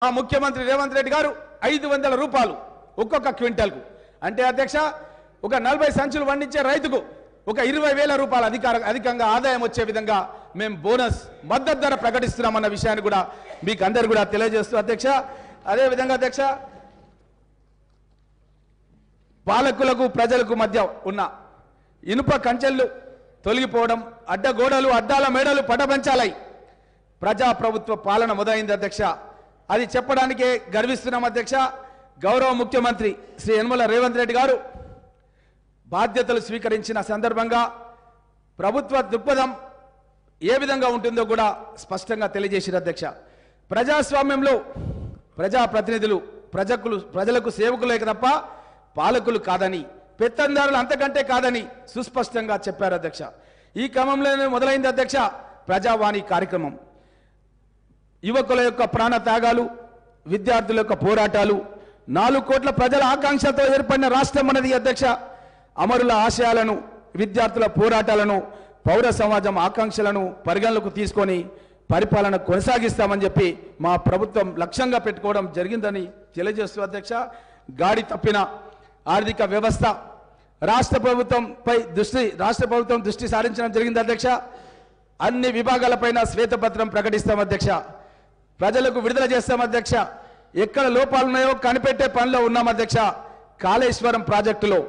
ఆ ముఖ్యమంత్రి రేవంత్ రెడ్డి గారు 500 రూపాయలు ఒక్కొక్క క్వింటాల్కు అంటే అధ్యక్ష ఒక 40 సంచులు పండించే రైతుకు ఒక 20,000 రూపాయలు అధికంగా ఆదాయం వచ్చే విధంగా మేము బోనస్ మద్దతు ధర ప్రకటిస్తున్నామన్న విషయాన్ని కూడా మీకు అందరూ కూడా తెలియజేస్తూ అధ్యక్ష అదే విధంగా అధ్యక్ష పాలకులకు ప్రజలకు మధ్య ఉన్న ఇనుప కంచెలు తొలగిపోవడం అడ్డగోడలు అడ్డాల మేడలు పడబంచాలై ప్రజాప్రభుత్వ పాలన మొదలైంది అధ్యక్ష అది చెప్పడానికే గర్విస్తున్నాం అధ్యక్ష గౌరవ ముఖ్యమంత్రి శ్రీ యనమల రేవంత్ రెడ్డి గారు బాధ్యతలు స్వీకరించిన సందర్భంగా ప్రభుత్వ దృక్పథం ఏ విధంగా ఉంటుందో కూడా స్పష్టంగా తెలియజేశారు అధ్యక్ష ప్రజాస్వామ్యంలో ప్రజాప్రతినిధులు ప్రజలకు సేవకులే తప్ప పాలకులు కాదని పెత్తందారులు అంతకంటే కాదని సుస్పష్టంగా చెప్పారు అధ్యక్ష ఈ క్రమంలోనే మొదలైంది అధ్యక్ష ప్రజావాణి కార్యక్రమం యువకుల యొక్క ప్రాణ త్యాగాలు విద్యార్థుల యొక్క పోరాటాలు 4 కోట్ల ప్రజల ఆకాంక్షతో ఏర్పడిన రాష్ట్రం మనది అధ్యక్ష అమరుల ఆశయాలను విద్యార్థుల పోరాటాలను పౌర సమాజం ఆకాంక్షలను పరిగణలోకి తీసుకొని పరిపాలన కొనసాగిస్తామని చెప్పి మా ప్రభుత్వం లక్ష్యంగా పెట్టుకోవడం జరిగిందని తెలియజేస్తూ అధ్యక్ష గాడి తప్పిన ఆర్థిక వ్యవస్థ రాష్ట్ర ప్రభుత్వం దృష్టి సారించడం జరిగింది అధ్యక్ష అన్ని విభాగాలపైన శ్వేతపత్రం ప్రకటిస్తాం అధ్యక్ష ప్రజలకు విడుదల చేస్తాం అధ్యక్ష ఎక్కడ లోపాలున్నాయో కనిపెట్టే పనిలో ఉన్నాం అధ్యక్ష కాళేశ్వరం ప్రాజెక్టులో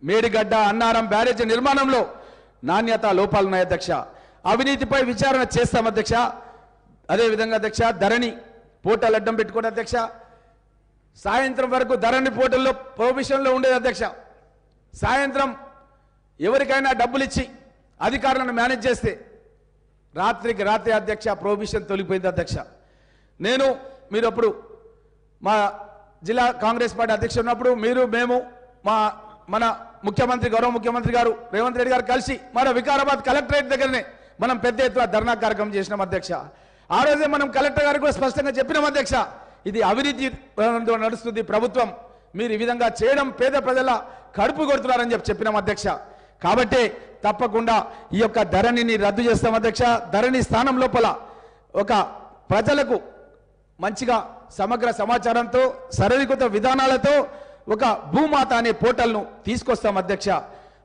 మేడిగడ్డ అన్నారం బ్యారేజ్ నిర్మాణంలో నాణ్యత లోపాలున్నాయి అధ్యక్ష అవినీతిపై విచారణ చేస్తాం అధ్యక్ష అదేవిధంగా అధ్యక్ష ధరణి పోర్టల్ అడ్డం పెట్టుకోండి అధ్యక్ష సాయంత్రం వరకు ధరణి పోర్టల్లో ప్రొహిబిషన్లో ఉండేది అధ్యక్ష సాయంత్రం ఎవరికైనా డబ్బులు ఇచ్చి అధికారులను మేనేజ్ చేస్తే రాత్రికి రాత్రి అధ్యక్ష ప్రొహిబిషన్ తొలగిపోయింది అధ్యక్ష మీరు అప్పుడు మా జిల్లా కాంగ్రెస్ పార్టీ అధ్యక్షుడు ఉన్నప్పుడు మేము మన ముఖ్యమంత్రి గౌరవ ముఖ్యమంత్రి గారు రేవంత్ రెడ్డి గారు కలిసి మన వికారాబాద్ కలెక్టరేట్ దగ్గరనే మనం పెద్ద ఎత్తున ధర్నా కార్యక్రమం చేసినాం అధ్యక్ష ఆ రోజే మనం కలెక్టర్ గారికి కూడా స్పష్టంగా చెప్పినాం అధ్యక్ష ఇది అవినీతి నడుస్తుంది ప్రభుత్వం మీరు ఈ విధంగా చేయడం పేద ప్రజల కడుపు కొడుతున్నారని చెప్పినాం అధ్యక్ష కాబట్టి తప్పకుండా ఈ యొక్క ధరణిని రద్దు చేస్తాం అధ్యక్ష ధరణి స్థానం లోపల ఒక ప్రజలకు మంచిగా సమగ్ర సమాచారంతో సరళీకృత విధానాలతో ఒక భూమాత అనే పోర్టల్ను తీసుకొస్తాం అధ్యక్ష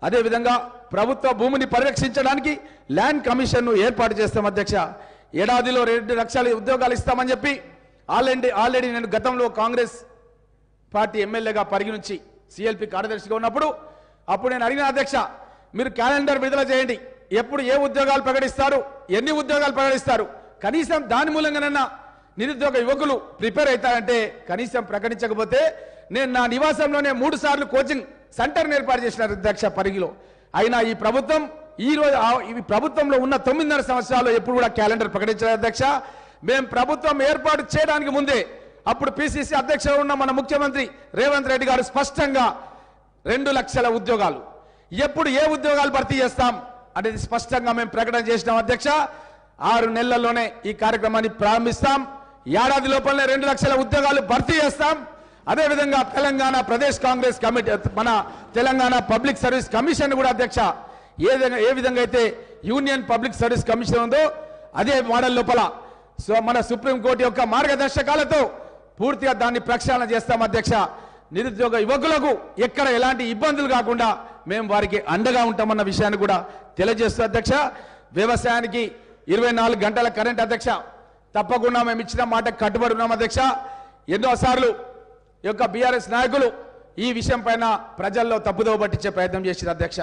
అదేవిధంగా ప్రభుత్వ భూమిని పరిరక్షించడానికి ల్యాండ్ కమిషన్ను ఏర్పాటు చేస్తాం అధ్యక్ష ఏడాదిలో 2 లక్షల ఉద్యోగాలు ఇస్తామని చెప్పి ఆల్రెడీ నేను గతంలో కాంగ్రెస్ పార్టీ ఎమ్మెల్యేగా పరిగణించి సిఎల్పి కార్యదర్శిగా ఉన్నప్పుడు నేను అడిగిన అధ్యక్ష మీరు క్యాలెండర్ విడుదల చేయండి ఎప్పుడు ఏ ఉద్యోగాలు ప్రకటిస్తారు ఎన్ని ఉద్యోగాలు ప్రకటిస్తారు కనీసం దాని మూలంగానన్నా నిరుద్యోగ యువకులు ప్రిపేర్ అవుతారంటే కనీసం ప్రకటించకపోతే నేను నా నివాసంలోనే 3 సార్లు కోచింగ్ సెంటర్ని ఏర్పాటు చేసిన అధ్యక్ష పరిగిలో అయినా ఈ ప్రభుత్వం ఈ ప్రభుత్వంలో ఉన్న 9.5 సంవత్సరాలు ఎప్పుడు కూడా క్యాలెండర్ ప్రకటించలేదు అధ్యక్ష మేము ప్రభుత్వం ఏర్పాటు చేయడానికి ముందే అప్పుడు పిసిసి అధ్యక్షుడు ఉన్న మన ముఖ్యమంత్రి రేవంత్ రెడ్డి గారు స్పష్టంగా 2 లక్షల ఉద్యోగాలు ఎప్పుడు ఏ ఉద్యోగాలు భర్తీ చేస్తాం అనేది స్పష్టంగా మేము ప్రకటన చేసినాం అధ్యక్ష 6 నెలల్లోనే ఈ కార్యక్రమాన్ని ప్రారంభిస్తాం ఏడాది లోపలనే 2 లక్షల ఉద్యోగాలు భర్తీ చేస్తాం అదేవిధంగా తెలంగాణ ప్రదేశ్ కాంగ్రెస్ కమిటీ మన తెలంగాణ పబ్లిక్ సర్వీస్ కమిషన్ కూడా అధ్యక్ష ఏ విధంగా అయితే యూనియన్ పబ్లిక్ సర్వీస్ కమిషన్ ఉందో అదే మోడల్ లోపల మన సుప్రీంకోర్టు యొక్క మార్గదర్శకాలతో పూర్తిగా దాన్ని ప్రక్షాళన చేస్తాం అధ్యక్ష నిరుద్యోగ యువకులకు ఎక్కడ ఎలాంటి ఇబ్బందులు కాకుండా మేము వారికి అండగా ఉంటామన్న విషయాన్ని కూడా తెలియజేస్తూ అధ్యక్ష వ్యవసాయానికి 24 గంటల కరెంట్ అధ్యక్ష తప్పకుండా మేము ఇచ్చిన మాట కట్టుబడి ఉన్నాం అధ్యక్ష ఎన్నోసార్లు ఈ యొక్క బీఆర్ఎస్ నాయకులు ఈ విషయం పైన ప్రజల్లో తప్పుదోవ పట్టించే ప్రయత్నం చేసిన అధ్యక్ష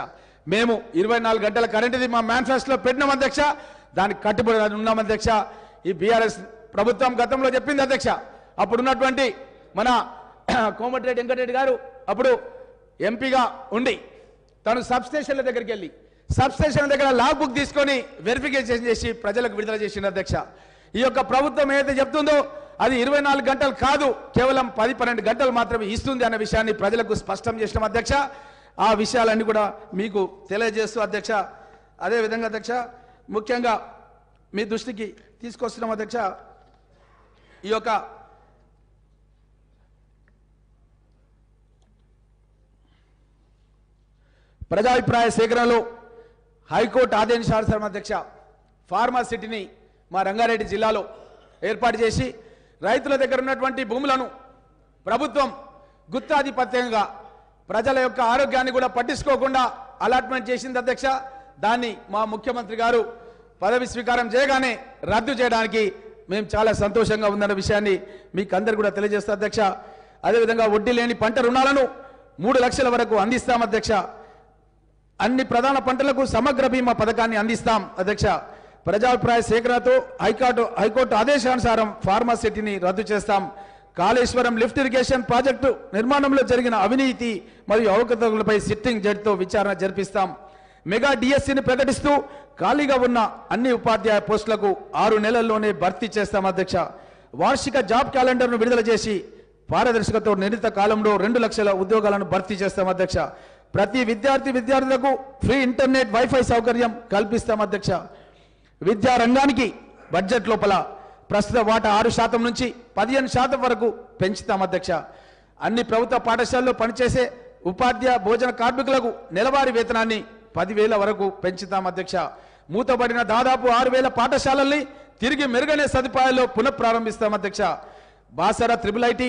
మేము 24 గంటల కరెంటుది మా మేనిఫెస్టోలో పెట్టినాం అధ్యక్ష దానికి కట్టుబడి ఉన్నాం అధ్యక్ష ఈ బీఆర్ఎస్ ప్రభుత్వం గతంలో చెప్పింది అధ్యక్ష అప్పుడు ఉన్నటువంటి మన కోమటిరెడ్డి వెంకటరెడ్డి గారు అప్పుడు ఎంపీగా ఉండి తను సబ్స్టేషన్ల దగ్గరికి వెళ్ళి సబ్స్టేషన్ దగ్గర లాగ్ బుక్ తీసుకొని వెరిఫికేషన్ చేసి ప్రజలకు విడుదల చేసిన అధ్యక్ష ఈ యొక్క ప్రభుత్వం ఏదైతే చెప్తుందో అది 24 గంటలు కాదు కేవలం 10-12 గంటలు మాత్రమే ఇస్తుంది అన్న విషయాన్ని ప్రజలకు స్పష్టం చేసిన అధ్యక్ష ఆ విషయాలన్నీ కూడా మీకు తెలియజేస్తూ అధ్యక్ష అదేవిధంగా అధ్యక్ష ముఖ్యంగా మీ దృష్టికి తీసుకొస్తున్నాం అధ్యక్ష ఈ యొక్క ప్రజాభిప్రాయ సేకరణలో హైకోర్టు ఆదేశానుసారం అధ్యక్ష ఫార్మా సిటీని మా రంగారెడ్డి జిల్లాలో ఏర్పాటు చేసి రైతుల దగ్గర ఉన్నటువంటి భూములను ప్రభుత్వం గుత్తాధిపత్యంగా ప్రజల యొక్క ఆరోగ్యాన్ని కూడా పట్టించుకోకుండా అలాట్మెంట్ చేసింది అధ్యక్ష. దాన్ని మా ముఖ్యమంత్రి గారు పదవి స్వీకారం చేయగానే రద్దు చేయడానికి మేము చాలా సంతోషంగా ఉందన్న విషయాన్ని మీకు అందరు కూడా తెలియజేస్తాం అధ్యక్ష. అదేవిధంగా వడ్డీ లేని పంట రుణాలను 3 లక్షల వరకు అందిస్తాం అధ్యక్ష. అన్ని ప్రధాన పంటలకు సమగ్ర బీమా పథకాన్ని అందిస్తాం అధ్యక్ష. ప్రజాభిప్రాయ సేకరణతో హైకోర్టు ఆదేశానుసారం ఫార్మాసిటీని రద్దు చేస్తాం. కాళేశ్వరం లిఫ్ట్ ఇరిగేషన్ ప్రాజెక్టు నిర్మాణంలో జరిగిన అవినీతి మరియు అవకతవకలపై సిట్టింగ్ జడ్జితో విచారణ జరిపిస్తాం. మెగా డిఎస్సిని ప్రకటిస్తూ ఖాళీగా ఉన్న అన్ని ఉపాధ్యాయ పోస్టులకు 6 నెలల్లోనే భర్తీ చేస్తాం అధ్యక్ష. వార్షిక జాబ్ క్యాలెండర్ను విడుదల చేసి పారదర్శకతో నిర్ణీత కాలంలో 2 లక్షల ఉద్యోగాలను భర్తీ చేస్తాం అధ్యక్ష. ప్రతి విద్యార్థులకు ఫ్రీ ఇంటర్నెట్ వైఫై సౌకర్యం కల్పిస్తాం అధ్యక్ష. విద్యా రంగానికి బడ్జెట్ లోపల ప్రస్తుత వాటా 6% నుంచి 15% వరకు పెంచుతాం అధ్యక్ష. అన్ని ప్రభుత్వ పాఠశాలలో పనిచేసే ఉపాధ్యాయ భోజన కార్మికులకు నెలవారీ వేతనాన్ని 10,000 వరకు పెంచుతాం అధ్యక్ష. మూతబడిన దాదాపు 6,000 పాఠశాలల్ని తిరిగి మెరుగైన సదుపాయాల్లో పునఃప్రారంభిస్తాం అధ్యక్ష. బాసర IIIT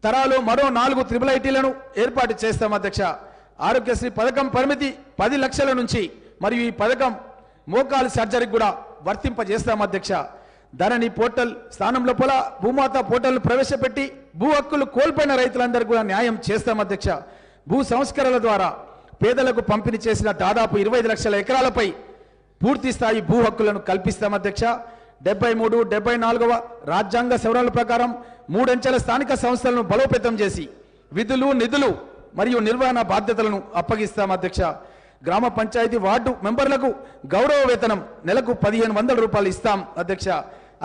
తరాలో మరో 4 IIITలను ఏర్పాటు చేస్తాం అధ్యక్ష. ఆరోగ్యశ్రీ పథకం పరిమితి 10 లక్షల నుంచి మరియు ఈ పథకం మోకాలు సర్జరీకి కూడా వర్తింపజేస్తాం అధ్యక్ష. ధరణి పోర్టల్ స్థానంలో భూమాత పోర్టల్ను ప్రవేశపెట్టి భూ హక్కులు కోల్పోయిన రైతులందరూ కూడా న్యాయం చేస్తాం అధ్యక్ష. భూ సంస్కరణల ద్వారా పేదలకు పంపిణీ చేసిన దాదాపు 25 లక్షల ఎకరాలపై పూర్తి స్థాయి భూ హక్కులను కల్పిస్తాం అధ్యక్ష. 73, 74వ రాజ్యాంగ సవరణల ప్రకారం 3 అంచెల స్థానిక సంస్థలను బలోపేతం చేసి విధులు, నిధులు మరియు నిర్వహణ బాధ్యతలను అప్పగిస్తాం అధ్యక్ష. గ్రామ పంచాయతీ వార్డు మెంబర్లకు గౌరవ వేతనం నెలకు 1,500 రూపాయలు ఇస్తాం అధ్యక్ష.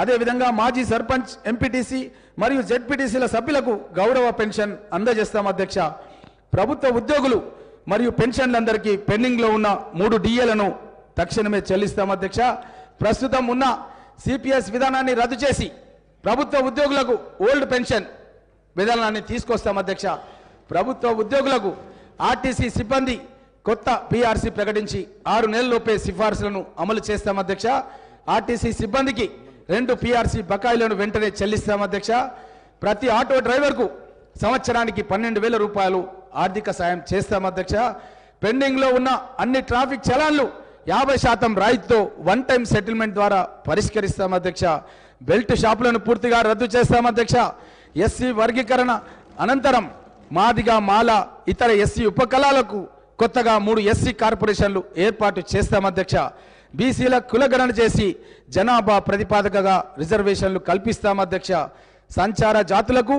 అదేవిధంగా మాజీ సర్పంచ్, ఎంపీటీసీ మరియు జెడ్పీటీసీల సభ్యులకు గౌరవ పెన్షన్ అందజేస్తాం అధ్యక్ష. ప్రభుత్వ ఉద్యోగులు మరియు పెన్షన్లందరికీ పెండింగ్లో ఉన్న 3 డిఏలను తక్షణమే చెల్లిస్తాం అధ్యక్ష. ప్రస్తుతం ఉన్న సిపిఎస్ విధానాన్ని రద్దు చేసి ప్రభుత్వ ఉద్యోగులకు ఓల్డ్ పెన్షన్ విధానాన్ని తీసుకొస్తాం అధ్యక్ష. ప్రభుత్వ ఉద్యోగులకు ఆర్టీసీ సిబ్బంది కొత్త పిఆర్సీ ప్రకటించి 6 నెలల్లోపే సిఫార్సులను అమలు చేస్తాం అధ్యక్ష. ఆర్టీసీ సిబ్బందికి 2 పిఆర్సీ బకాయిలను వెంటనే చెల్లిస్తాం అధ్యక్ష. ప్రతి ఆటో డ్రైవర్కు సంవత్సరానికి 12,000 రూపాయలు ఆర్థిక సాయం చేస్తాం అధ్యక్ష. పెండింగ్లో ఉన్న అన్ని ట్రాఫిక్ చలాన్లు 50% రాయితీతో వన్ టైం సెటిల్మెంట్ ద్వారా పరిష్కరిస్తాం అధ్యక్ష. బెల్ట్ షాపులను పూర్తిగా రద్దు చేస్తాం అధ్యక్ష. ఎస్సీ వర్గీకరణ అనంతరం మాదిగ, మాల, ఇతర ఎస్సీ ఉపకులాలకు కొత్తగా 3 ఎస్సీ కార్పొరేషన్లు ఏర్పాటు చేస్తాం అధ్యక్ష. బీసీల కులగణన చేసి జనాభా ప్రతిపాదకగా రిజర్వేషన్లు కల్పిస్తాం అధ్యక్ష. సంచార జాతులకు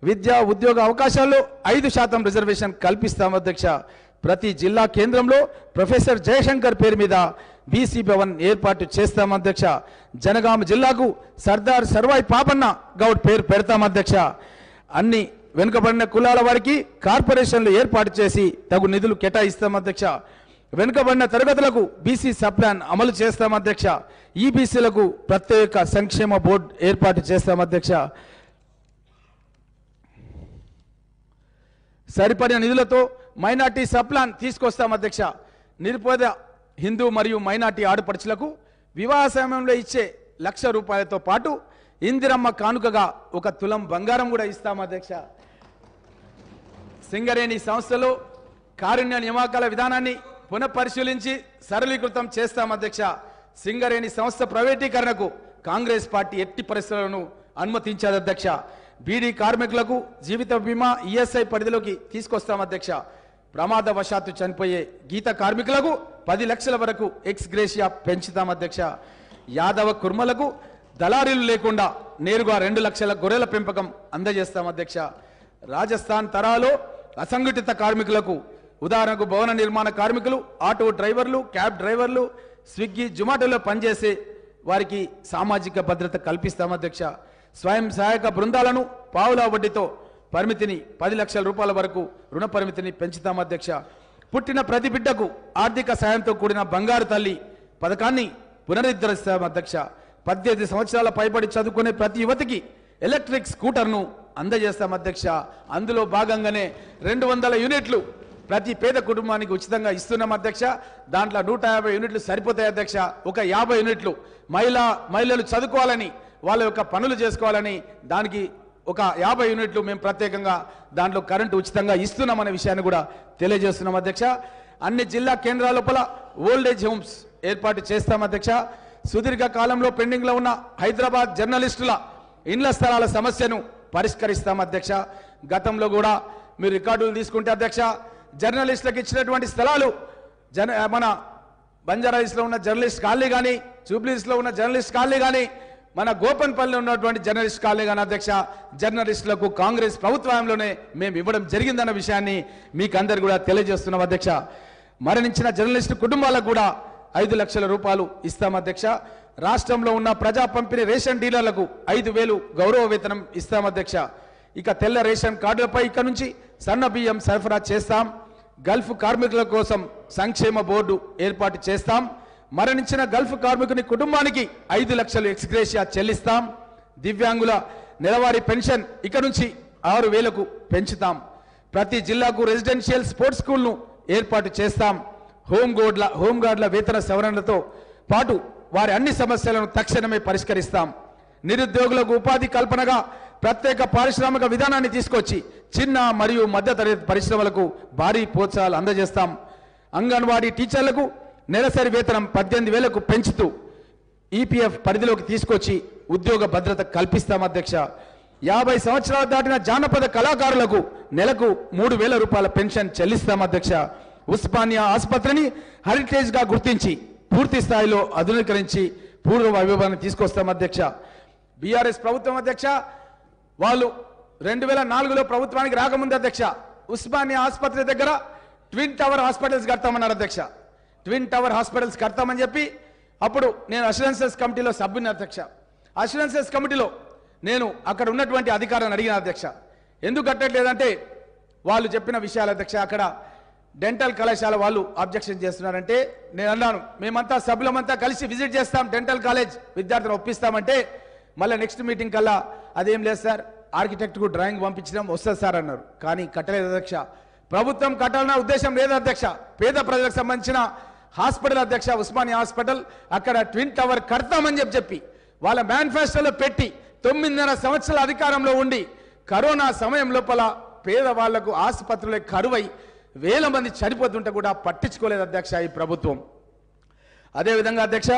విద్యా ఉద్యోగ అవకాశాల్లో 5% రిజర్వేషన్ కల్పిస్తాం అధ్యక్ష. ప్రతి జిల్లా కేంద్రంలో ప్రొఫెసర్ జయశంకర్ పేరు మీద బీసీ భవన్ ఏర్పాటు చేస్తాం అధ్యక్ష. జనగామ జిల్లాకు సర్దార్ సర్వాయి పాపన్న గౌడ్ పేరు పెడతాం అధ్యక్ష. అన్ని వెనుకబడిన కులాల వారికి కార్పొరేషన్లు ఏర్పాటు చేసి తగు నిధులు కేటాయిస్తాం అధ్యక్ష. వెనుకబడిన తరగతులకు బీసీ సప్లాన్ అమలు చేస్తాం అధ్యక్ష. ఈబీసీలకు ప్రత్యేక సంక్షేమ బోర్డు ఏర్పాటు చేస్తాం అధ్యక్ష. సరిపడిన నిధులతో మైనార్టీ సప్లాన్ తీసుకొస్తాం అధ్యక్ష. నిరుపేద హిందూ మరియు మైనార్టీ ఆడపడుచులకు వివాహ సమయంలో ఇచ్చే 1,00,000 రూపాయలతో పాటు ఇందిరమ్మ కానుకగా 1 తులం బంగారం కూడా ఇస్తాం అధ్యక్ష. సింగరేణి సంస్థలో కారుణ్య నియామకాల విధానాన్ని పునఃపరిశీలించి సరళీకృతం చేస్తాం అధ్యక్ష. సింగరేణి సంస్థ ప్రైవేటీకరణకు కాంగ్రెస్ పార్టీ ఎట్టి పరిస్థితులను అనుమతించారు అధ్యక్ష. బీడీ కార్మికులకు జీవిత బీమా ఈఎస్ఐ పరిధిలోకి తీసుకొస్తాం అధ్యక్ష. ప్రమాదవశాత్తు చనిపోయే గీత కార్మికులకు 10 లక్షల వరకు ఎక్స్ గ్రేషియా పెంచుతాం అధ్యక్ష. యాదవ కుర్మలకు దళారీలు లేకుండా నేరుగా 2 లక్షల గొర్రెల పెంపకం అందజేస్తాం అధ్యక్ష. రాజస్థాన్ తరాలో అసంఘటిత కార్మికులకు ఉదాహరణకు భవన నిర్మాణ కార్మికులు, ఆటో డ్రైవర్లు, క్యాబ్ డ్రైవర్లు, స్విగ్గీ, జొమాటోలో పనిచేసే వారికి సామాజిక భద్రత కల్పిస్తాం అధ్యక్ష. స్వయం సహాయక బృందాలను పావుల వడ్డీతో పరిమితిని 10 లక్షల రూపాయల వరకు రుణ పరిమితిని పెంచుతాం అధ్యక్ష. పుట్టిన ప్రతి బిడ్డకు ఆర్థిక సాయంతో కూడిన బంగారు తల్లి పథకాన్ని పునరుద్ధరిస్తాం అధ్యక్ష. 18 సంవత్సరాల పైబడి చదువుకునే ప్రతి యువతికి ఎలక్ట్రిక్ స్కూటర్ను అందజేస్తాం అధ్యక్ష. అందులో భాగంగానే 200 యూనిట్లు ప్రతి పేద కుటుంబానికి ఉచితంగా ఇస్తున్నాం అధ్యక్ష. దాంట్లో 150 యూనిట్లు సరిపోతాయి అధ్యక్ష. ఒక 50 యూనిట్లు మహిళలు చదువుకోవాలని వాళ్ళ యొక్క పనులు చేసుకోవాలని దానికి ఒక 50 యూనిట్లు మేము ప్రత్యేకంగా దాంట్లో కరెంటు ఉచితంగా ఇస్తున్నామనే విషయాన్ని కూడా తెలియజేస్తున్నాం అధ్యక్ష. అన్ని జిల్లా కేంద్రాల లోపల ఓల్డేజ్ హోమ్స్ ఏర్పాటు చేస్తాం అధ్యక్ష. సుదీర్ఘ కాలంలో పెండింగ్లో ఉన్న హైదరాబాద్ జర్నలిస్టుల ఇండ్ల స్థలాల సమస్యను పరిష్కరిస్తాం అధ్యక్ష. గతంలో కూడా మీరు రికార్డులు తీసుకుంటే అధ్యక్ష, జర్నలిస్టులకు ఇచ్చినటువంటి స్థలాలు మన బంజారాహిల్స్లో ఉన్న జర్నలిస్ట్ కాలనీ కానీ, జూబ్లీహిల్స్లో ఉన్న జర్నలిస్ట్ కాలనీ కానీ, మన గోపన్పల్లిలో ఉన్నటువంటి జర్నలిస్ట్ కాలనీ కానీ అధ్యక్ష, జర్నలిస్టులకు కాంగ్రెస్ ప్రభుత్వంలోనే మేము ఇవ్వడం జరిగిందన్న విషయాన్ని మీకు అందరు కూడా తెలియజేస్తున్నాం అధ్యక్ష. మరణించిన జర్నలిస్టు కుటుంబాలకు కూడా 5 లక్షల రూపాయలు ఇస్తాం అధ్యక్ష. రాష్ట్రంలో ఉన్న ప్రజా పంపిణీ రేషన్ డీలర్లకు 5,000 గౌరవ వేతనం ఇస్తాం అధ్యక్ష. ఇక తెల్ల రేషన్ కార్డులపై ఇక నుంచి సన్న బియ్యం సరఫరా చేస్తాం. గల్ఫ్ కార్మికుల కోసం సంక్షేమ బోర్డు ఏర్పాటు చేస్తాం. మరణించిన గల్ఫ్ కార్మికుని కుటుంబానికి 5 లక్షలు ఎక్స్గ్రేషియా చెల్లిస్తాం. దివ్యాంగుల నెలవారీ పెన్షన్ ఇక నుంచి 6,000కు పెంచుతాం. ప్రతి జిల్లాకు రెసిడెన్షియల్ స్పోర్ట్స్ స్కూల్ను ఏర్పాటు చేస్తాం. హోంగార్డుల వేతన సవరణలతో పాటు వారి అన్ని సమస్యలను తక్షణమే పరిష్కరిస్తాం. నిరుద్యోగులకు ఉపాధి కల్పనగా ప్రత్యేక పారిశ్రామిక విధానాన్ని తీసుకొచ్చి చిన్న మరియు మధ్యతరగతి పరిశ్రమలకు భారీ ప్రోత్సాహాలు అందజేస్తాం. అంగన్వాడీ టీచర్లకు నెలసరి వేతనం 18,000కు పెంచుతూ ఈపీఎఫ్ పరిధిలోకి తీసుకొచ్చి ఉద్యోగ భద్రత కల్పిస్తాం అధ్యక్ష. 50 సంవత్సరాలు దాటిన జానపద కళాకారులకు నెలకు 3,000 రూపాయల పెన్షన్ చెల్లిస్తాం అధ్యక్ష. ఉస్మానియా ఆసుపత్రిని హెరిటేజ్గా గుర్తించి పూర్తి స్థాయిలో ఆధునీకరించి పూర్వ వైభవాన్ని తీసుకొస్తాం అధ్యక్ష. బీఆర్ఎస్ ప్రభుత్వం అధ్యక్ష, వాళ్ళు 2004లో ప్రభుత్వానికి రాకముందు అధ్యక్ష, ఉస్మానియా ఆసుపత్రి దగ్గర ట్విన్ టవర్ హాస్పిటల్స్ కడతామన్నారు అధ్యక్ష. ట్విన్ టవర్ హాస్పిటల్స్ కడతామని చెప్పి అప్పుడు నేను అష్యూరెన్సెస్ కమిటీలో సభ్యుని అధ్యక్ష. అష్యూరెన్సెస్ కమిటీలో నేను అక్కడ ఉన్నటువంటి అధికారాన్ని అడిగిన అధ్యక్ష, ఎందుకు కట్టట్లేదంటే వాళ్ళు చెప్పిన విషయాలు అధ్యక్ష, అక్కడ డెంటల్ కళాశాల వాళ్ళు అబ్జెక్షన్ చేస్తున్నారంటే నేను అన్నాను, మేమంతా సభ్యులమంతా కలిసి విజిట్ చేస్తాం, డెంటల్ కాలేజ్ విద్యార్థులను ఒప్పిస్తామంటే మళ్ళీ నెక్స్ట్ మీటింగ్ కల్లా అదేం లేదు సార్, ఆర్కిటెక్ట్కు డ్రాయింగ్ పంపించడం వస్తుంది సార్ అన్నారు. కానీ కట్టలేదు అధ్యక్ష. ప్రభుత్వం కట్టాలన్న ఉద్దేశం లేదు అధ్యక్ష. పేద ప్రజలకు సంబంధించిన హాస్పిటల్ అధ్యక్ష, ఉస్మానియా హాస్పిటల్, అక్కడ ట్విన్ టవర్ కడతామని చెప్పి వాళ్ళ మేనిఫెస్టోలో పెట్టి 9.5 సంవత్సరాల అధికారంలో ఉండి కరోనా సమయం లోపల పేదవాళ్లకు ఆసుపత్రులే కరువై 1000 మంది చనిపోతుంటే కూడా పట్టించుకోలేదు అధ్యక్ష ఈ ప్రభుత్వం. అదేవిధంగా అధ్యక్ష,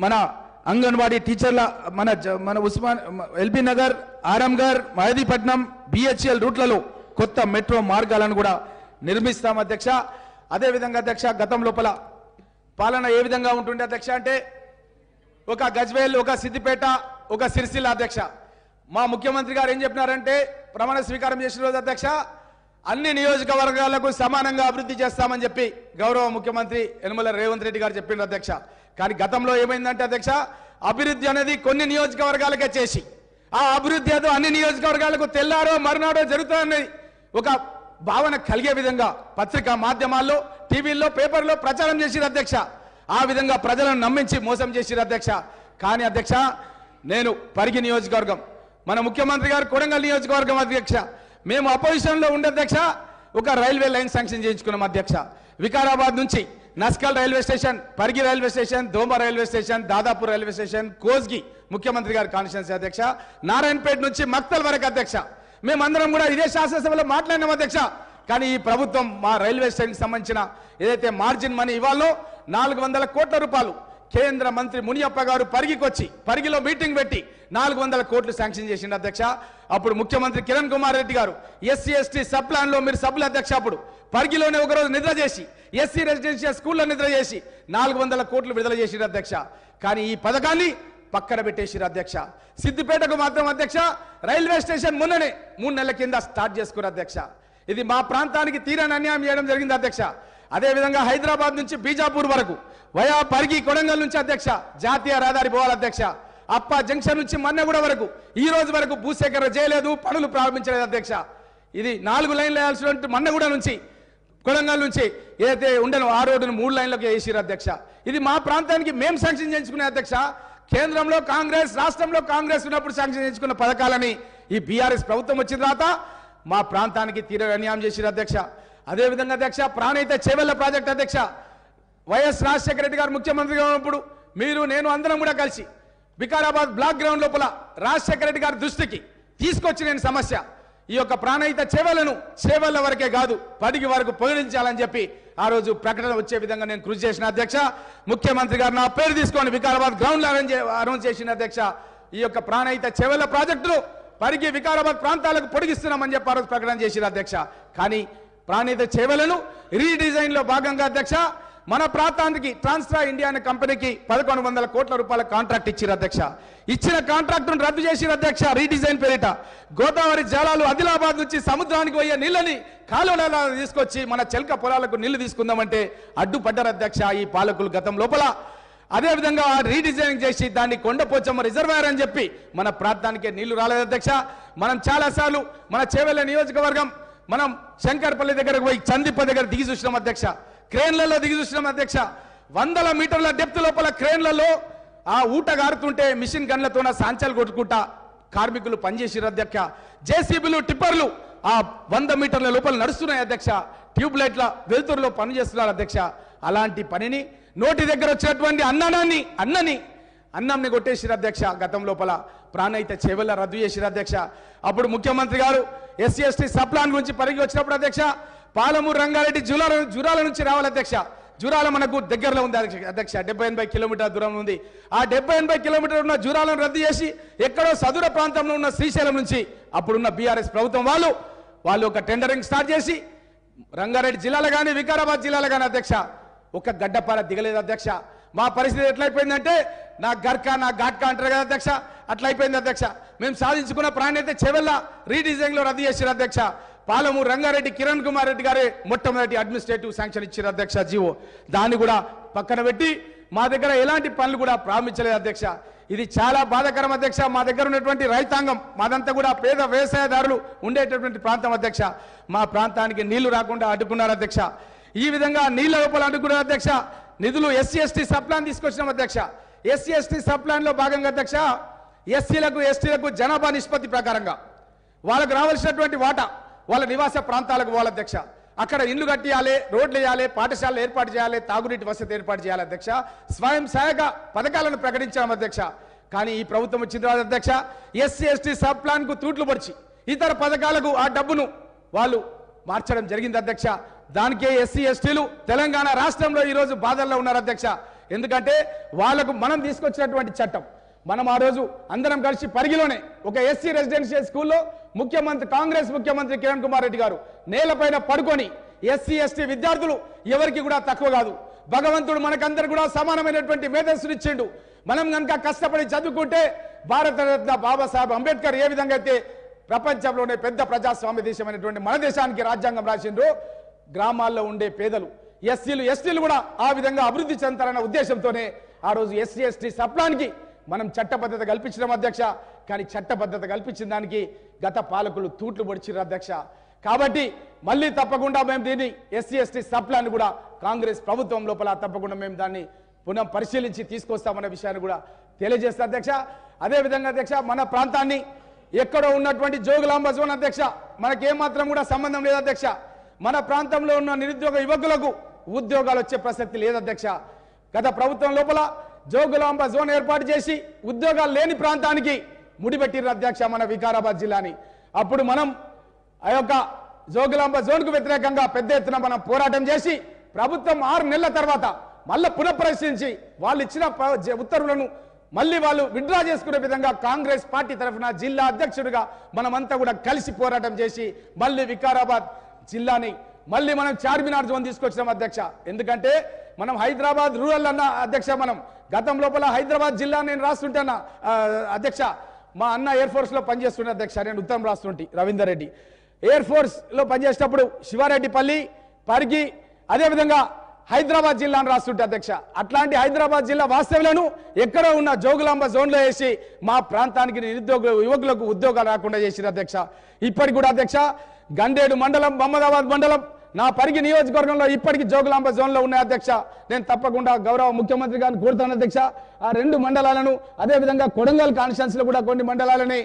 మన అంగన్వాడీ టీచర్ల మన ఉస్మాన్ ఎల్బీ నగర్, ఆరంగర్, మహదీపట్నం, బిహెచ్ఎల్ రూట్లలో కొత్త మెట్రో మార్గాలను కూడా నిర్మిస్తాం అధ్యక్ష. అదేవిధంగా అధ్యక్ష, గతం లోపల పాలన ఏ విధంగా ఉంటుండే అధ్యక్ష అంటే ఒక గజ్వేల్, ఒక సిద్దిపేట, ఒక సిరిసిల్ల అధ్యక్ష. మా ముఖ్యమంత్రి గారు ఏం చెప్పినారంటే ప్రమాణ స్వీకారం చేసిన రోజు అధ్యక్ష, అన్ని నియోజకవర్గాలకు సమానంగా అభివృద్ధి చేస్తామని చెప్పి గౌరవ ముఖ్యమంత్రి యనమల రేవంత్ రెడ్డి గారు చెప్పిండ్రు అధ్యక్ష. కానీ గతంలో ఏమైందంటే అధ్యక్ష, అభివృద్ధి అనేది కొన్ని నియోజకవర్గాలకే చేసి ఆ అభివృద్ధి ఏదో అన్ని నియోజకవర్గాలకు తెల్లారో మరునాడో జరుగుతుందనేది ఒక భావన కలిగే విధంగా పత్రికా మాధ్యమాల్లో, టీవీల్లో, పేపర్లో ప్రచారం చేసిరు అధ్యక్ష. ఆ విధంగా ప్రజలను నమ్మించి మోసం చేసిరు అధ్యక్ష. కానీ అధ్యక్ష, నేను పరిగి నియోజకవర్గం, మన ముఖ్యమంత్రి గారు కొడంగల్ నియోజకవర్గం అధ్యక్ష, మేము అపోజిషన్లో ఉండే అధ్యక్ష ఒక రైల్వే లైన్ శాంక్షన్ చేయించుకున్నాం అధ్యక్ష. వికారాబాద్ నుంచి Naskal railway station, Parigi railway station, Doma railway station, Dadapur railway station, Kosgi ముఖ్యమంత్రి గారి కాన్స్టిట్యున్సీ అధ్యక్ష, నారాయణపేట నుంచి మక్తల్ వరకు అధ్యక్ష. మేమందరం కూడా ఇదే శాసనసభలో మాట్లాడినాం అధ్యక్ష. కానీ ఈ ప్రభుత్వం మా రైల్వే స్టేషన్కి సంబంధించిన ఏదైతే మార్జిన్ మనీ ఇవ్వాలో 400 కోట్ల రూపాయలు కేంద్ర మంత్రి మునియప్ప గారు పరిగికి వచ్చి పరిగిలో మీటింగ్ పెట్టి 400 కోట్లు శాంక్షన్ చేసిండు అధ్యక్ష. అప్పుడు ముఖ్యమంత్రి కిరణ్ కుమార్ రెడ్డి గారు ఎస్సీ ఎస్టీ సబ్ ప్లాన్ లో మీరు సభ్యులు అధ్యక్ష, అప్పుడు పరిగిలోనే ఒకరోజు నిద్ర చేసి ఎస్సీ రెసిడెన్షియల్ స్కూల్లో నిద్ర చేసి 400 కోట్లు విడుదల చేసిరు అధ్యక్ష. కానీ ఈ పథకాన్ని పక్కన పెట్టేసిరు అధ్యక్ష. సిద్దిపేటకు మాత్రం అధ్యక్ష రైల్వే స్టేషన్ మొన్ననే 3 నెలల కింద స్టార్ట్ చేసుకున్నారు అధ్యక్ష. ఇది మా ప్రాంతానికి తీరని అన్యాయం చేయడం జరిగింది అధ్యక్ష. అదేవిధంగా హైదరాబాద్ నుంచి బీజాపూర్ వరకు వయా పరిగి కొడంగల్ నుంచి అధ్యక్ష జాతీయ రహదారి పోవాలి అధ్యక్ష. అప్ప జంక్షన్ నుంచి మన్నగూడ వరకు ఈ రోజు వరకు భూసేకరణ చేయలేదు, పనులు ప్రారంభించలేదు అధ్యక్ష. ఇది 4 లైన్లు వేయాల్సిన మన్నగూడ నుంచి కొడంగల్ నుంచి ఏదైతే ఉండను ఆ రోడ్డును 3 లైన్లకు వేసిరు అధ్యక్ష. ఇది మా ప్రాంతానికి మేము శాంక్షన్ చేయించుకునే అధ్యక్ష. కేంద్రంలో కాంగ్రెస్, రాష్ట్రంలో కాంగ్రెస్ ఉన్నప్పుడు శాంక్షన్ చేయించుకున్న పథకాలని ఈ బీఆర్ఎస్ ప్రభుత్వం వచ్చిన తర్వాత మా ప్రాంతానికి తీర అన్యాయం చేసిరు అధ్యక్ష. అదేవిధంగా అధ్యక్ష ప్రాణహిత చేవెళ్ల ప్రాజెక్ట్ అధ్యక్ష వైఎస్ రాజశేఖర రెడ్డి గారు ముఖ్యమంత్రిగా ఉన్నప్పుడు మీరు నేను అందరం కూడా కలిసి వికారాబాద్ బ్లాక్ గ్రౌండ్ లోపల రాజశేఖర రెడ్డి గారి దృష్టికి తీసుకొచ్చి నేను సమస్య ఈ యొక్క ప్రాణహిత చేవల వరకే కాదు 10 వరకు పొగిడించాలని చెప్పి ఆ రోజు ప్రకటన వచ్చే విధంగా నేను కృషి చేసిన అధ్యక్ష. ముఖ్యమంత్రి గారు నా పేరు తీసుకొని వికారాబాద్ గ్రౌండ్ లో అనౌన్స్ చేసిన అధ్యక్ష. ఈ యొక్క ప్రాణహిత చేవల ప్రాజెక్టులు పరిగి వికారాబాద్ ప్రాంతాలకు పొడిగిస్తున్నామని చెప్పి ఆ రోజు ప్రకటన చేసిన అధ్యక్ష. కానీ ప్రాణహిత చేవలను రీడిజైన్ లో భాగంగా అధ్యక్ష మన ప్రాంతానికి ట్రాన్స్ట్రా ఇండియా అనే కంపెనీకి 1100 కోట్ల రూపాయల కాంట్రాక్ట్ ఇచ్చారు అధ్యక్ష. ఇచ్చిన కాంట్రాక్టును రద్దు చేసిన అధ్యక్ష. రీడిజైన్ పేరిట గోదావరి జలాలు ఆదిలాబాద్ నుంచి సముద్రానికి పోయే నీళ్ళని కాలువలలో తీసుకొచ్చి మన చెల్క పొలాలకు నీళ్లు తీసుకుందామంటే అడ్డుపడ్డారు అధ్యక్ష ఈ పాలకులు గతం లోపల. అదేవిధంగా రీడిజైనింగ్ చేసి దాన్ని కొండపోచమ్మ రిజర్వాయర్ అని చెప్పి మన ప్రాంతానికి నీళ్లు రాలేదు అధ్యక్ష. మనం చాలాసార్లు మన చేవెళ్ళ నియోజకవర్గం మనం శంకర్పల్లి దగ్గరకు పోయి చందిప్ప దగ్గర దిగి చూసినాం అధ్యక్ష. క్రేన్లలో దిగి చూసినాం అధ్యక్ష. 100 మీటర్ల డెప్త్ లోపల క్రేన్లలో ఆ ఊట గారుతుంటే మిషన్ గన్లతో సాంచాలు కొట్టుకుంటా కార్మికులు పనిచేసిరు అధ్యక్ష. జేసీబీలు టిప్పర్లు ఆ 100 మీటర్ల లోపల నడుస్తున్నాయి అధ్యక్ష. ట్యూబ్ లైట్ల వెలుతురులో పనిచేస్తున్నారు అధ్యక్ష. అలాంటి పనిని నోటి దగ్గర వచ్చినటువంటి అన్నంని కొట్టేసిరు అధ్యక్ష. గతం లోపల ప్రాణహిత చేవెళ్ళ రద్దు చేసిరు అధ్యక్ష. అప్పుడు ముఖ్యమంత్రి గారు ఎస్సీ ఎస్టీ సప్లాన్ గురించి పరిగి వచ్చినప్పుడు అధ్యక్ష పాలమూరు రంగారెడ్డి జురాల నుంచి రావాలి అధ్యక్ష. జురాల మనకు దగ్గరలో ఉంది అధ్యక్ష. 70-80 కిలోమీటర్ల దూరం ఉంది. ఆ 70-80 కిలోమీటర్లు ఉన్న జురాలను రద్దు చేసి ఎక్కడో సదుర ప్రాంతంలో ఉన్న శ్రీశైలం నుంచి అప్పుడున్న బీఆర్ఎస్ ప్రభుత్వం వాళ్ళు ఒక టెండరింగ్ స్టార్ట్ చేసి రంగారెడ్డి జిల్లాలో కానీ వికారాబాద్ జిల్లాలో కానీ అధ్యక్ష ఒక గడ్డపార దిగలేదు అధ్యక్ష. మా పరిస్థితి ఎట్లయిపోయిందంటే నా ఘాట్కా అంటారు కదా అధ్యక్ష. అట్లా అయిపోయింది అధ్యక్ష. మేము సాధించుకున్న ప్రాణైతే చేవెళ్ళ రీడిజైన్ లో రద్దు చేశారు అధ్యక్ష. పాలమూరు రంగారెడ్డి కిరణ్ కుమార్ రెడ్డి గారే మొట్టమొదటి అడ్మినిస్ట్రేటివ్ శాంక్షన్ ఇచ్చారు అధ్యక్ష జీవో. దాన్ని కూడా పక్కన పెట్టి మా దగ్గర ఎలాంటి పనులు కూడా ప్రారంభించలేదు అధ్యక్ష. ఇది చాలా బాధాకరం అధ్యక్ష. మా దగ్గర ఉన్నటువంటి రైతాంగం మాదంతా కూడా పేద వ్యవసాయదారులు ఉండేటటువంటి ప్రాంతం అధ్యక్ష. మా ప్రాంతానికి నీళ్లు రాకుండా అడ్డుకున్నారు అధ్యక్ష. ఈ విధంగా నీళ్ల లోపల అడ్డుకున్నారు అధ్యక్ష. నిధులు ఎస్సీ ఎస్టీ సప్లాన్ తీసుకొచ్చినాం అధ్యక్ష. ఎస్సీ ఎస్టీ సప్లాన్ లో భాగంగా అధ్యక్ష ఎస్సీలకు ఎస్టీలకు జనాభా నిష్పత్తి ప్రకారంగా వాళ్ళకు రావాల్సినటువంటి వాటా వాళ్ళ నివాస ప్రాంతాలకు పోవాలి అధ్యక్ష. అక్కడ ఇల్లు కట్టియాలి, రోడ్లు వేయాలి, పాఠశాలలు ఏర్పాటు చేయాలి, తాగునీటి వసతి ఏర్పాటు చేయాలి అధ్యక్ష. స్వయం సహాయక పథకాలను ప్రకటించాం అధ్యక్ష. కానీ ఈ ప్రభుత్వం వచ్చిన తర్వాత అధ్యక్ష ఎస్సీ ఎస్టీ సబ్ ప్లాన్ కు తూట్లు పొడిచి ఇతర పథకాలకు ఆ డబ్బును వాళ్ళు మార్చడం జరిగింది అధ్యక్ష. దానికే ఎస్సీ ఎస్టీలు తెలంగాణ రాష్ట్రంలో ఈ రోజు బాధల్లో ఉన్నారు అధ్యక్ష. ఎందుకంటే వాళ్లకు మనం తీసుకొచ్చినటువంటి చట్టం మనం ఆ రోజు అందరం కలిసి పరిగిలోనే ఒక ఎస్సీ రెసిడెన్షియల్ స్కూల్లో కాంగ్రెస్ ముఖ్యమంత్రి కిరణ్ కుమార్ రెడ్డి గారు నేలపైన పడుకొని ఎస్సీ ఎస్టీ విద్యార్థులు ఎవరికి కూడా తక్కువ కాదు, భగవంతుడు మనకందరు కూడా సమానమైనటువంటి మేధస్సులు ఇచ్చిండు. మనం కనుక కష్టపడి చదువుకుంటే భారతరత్న బాబాసాహెబ్ అంబేద్కర్ ఏ విధంగా అయితే ప్రపంచంలోనే పెద్ద ప్రజాస్వామ్య దేశమైనటువంటి మన దేశానికి రాజ్యాంగం రాసిండ్రో గ్రామాల్లో ఉండే పేదలు ఎస్సీలు ఎస్టీలు కూడా ఆ విధంగా అభివృద్ధి చెందాలన్న ఉద్దేశంతోనే ఆ రోజు ఎస్సీ ఎస్టీ సప్లాన్కి మనం చట్టబద్ధత కల్పించడం అధ్యక్ష. కానీ చట్టబద్ధత కల్పించిన దానికి గత పాలకులు తూట్లు పొడిచిరు అధ్యక్ష. కాబట్టి మళ్ళీ తప్పకుండా మేము దీన్ని ఎస్సీ ఎస్టీ సప్లాన్ కూడా కాంగ్రెస్ ప్రభుత్వం లోపల తప్పకుండా మేము దాన్ని పునః పరిశీలించి తీసుకొస్తామన్న విషయాన్ని కూడా తెలియజేస్తా అధ్యక్ష. అదేవిధంగా అధ్యక్ష మన ప్రాంతాన్ని ఎక్కడో ఉన్నటువంటి జోగులాంబ జోన్ అధ్యక్ష మనకేమాత్రం కూడా సంబంధం లేదు అధ్యక్ష. మన ప్రాంతంలో ఉన్న నిరుద్యోగ యువకులకు ఉద్యోగాలు వచ్చే ప్రసక్తి లేదు అధ్యక్ష. గత ప్రభుత్వం లోపల జోగులాంబ జోన్ ఏర్పాటు చేసి ఉద్యోగాలు లేని ప్రాంతానికి ముడిపెట్టిరు అధ్యక్ష మన వికారాబాద్ జిల్లాని. అప్పుడు మనం ఆ యొక్క జోగులాంబ జోన్కు వ్యతిరేకంగా పెద్ద ఎత్తున మనం పోరాటం చేసి ప్రభుత్వం 6 నెలల తర్వాత మళ్ళీ పునఃపరిశీలించి వాళ్ళు ఇచ్చిన ఉత్తర్వులను మళ్ళీ వాళ్ళు విత్డ్రా చేసుకునే విధంగా కాంగ్రెస్ పార్టీ తరఫున జిల్లా అధ్యక్షుడిగా మనమంతా కూడా కలిసి పోరాటం చేసి మళ్ళీ వికారాబాద్ జిల్లాని మళ్ళీ మనం చార్మినార్ జోన్ తీసుకొచ్చినాం అధ్యక్ష. ఎందుకంటే మనం హైదరాబాద్ రూరల్ అన్న అధ్యక్ష. మనం గతం లోపల హైదరాబాద్ జిల్లా నేను రాస్తుంటాను అధ్యక్ష. మా అన్న ఎయిర్ ఫోర్స్ లో పనిచేస్తున్న అధ్యక్ష. నేను ఉత్తరం రాస్తుంటే రవీందర్ రెడ్డి ఎయిర్ ఫోర్స్ లో పనిచేసేటప్పుడు శివారెడ్డిపల్లి పరిగి అదేవిధంగా హైదరాబాద్ జిల్లాను రాస్తుంటే అధ్యక్ష. అట్లాంటి హైదరాబాద్ జిల్లా వాస్తవ్యులను ఎక్కడో ఉన్న జోగులాంబ జోన్లో వేసి మా ప్రాంతానికి నిరుద్యోగ యువకులకు ఉద్యోగాలు రాకుండా చేసిన అధ్యక్ష. ఇప్పటికి కూడా అధ్యక్ష గండేడు మండలం మహమ్మదాబాద్ మండలం నా పరిగి నియోజకవర్గంలో ఇప్పటికీ జోగులాంబ జోన్లో ఉన్నాయి అధ్యక్ష. నేను తప్పకుండా గౌరవ ముఖ్యమంత్రి గారిని కోరుతాను అధ్యక్ష. ఆ 2 మండలాలను అదేవిధంగా కొడంగల్ కాన్స్టిట్యున్సీలో కూడా కొన్ని మండలాలని